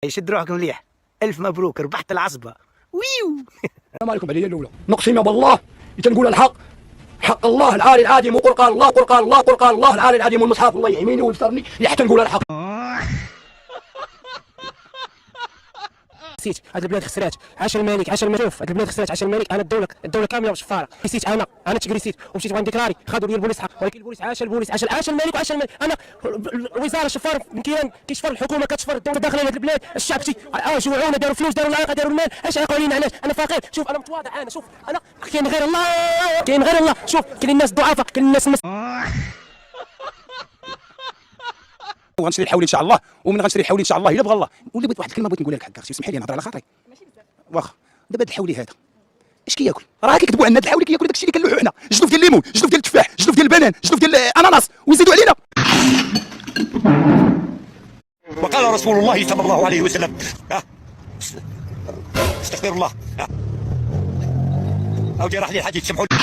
يشد روحكم مليح. الف مبروك، ربحت العصبه. ويو. السلام عليكم. علي الاولى نقسم بالله تنقول الحق، حق الله العالي العظيم، وقل قال الله، قل قال الله، قل قال الله العالي العظيم، والمصحف الله يعيني ويسترني حتى نقول الحق. نسيت هاد البلاد خسرات، عاش الملك، عاش الملك. شوف هاد البلاد خسرات، عاش الملك. انا الدوله كامله وشفاره. نسيت انا تكريسيت ومشيت وعندي كراري، خذوا لي البوليس حق، ولكن البوليس عاش البوليس، عاش الملك وعاش الملك. انا الوزاره شفار كيان كيشفر، الحكومه كتشفر، الدوله داخله لهاد البلاد، الشعب جوعونا، داروا فلوس، داروا العلاقه، داروا المال. اش يقولوا علينا؟ علاش انا فقير؟ شوف انا متواضع، انا شوف انا كاين غير الله، كاين غير الله. شوف كاين الناس ضعفاء، كاين الناس وغنشري الحولي ان شاء الله، ومن غنشري الحولي ان شاء الله الا بغى الله. ولا بغيت واحد الكلمه بغيت نقولها لك حق اختي، اسمحي لي نهضر على خاطري. ماشي بزاف واخا. دابا هذا الحولي هذا اش كياكل؟ راه كيكذبوا عنا. هذا الحولي كياكل داكشي اللي كنلوحوا حنا، جدوف ديال الليمون، جدوف ديال التفاح، جدوف ديال البنان، جدوف ديال الاناناس، ويزيدوا علينا. وقال رسول الله صلى الله عليه وسلم استغفر الله، او جرح لي الحديث، سمحوا لي.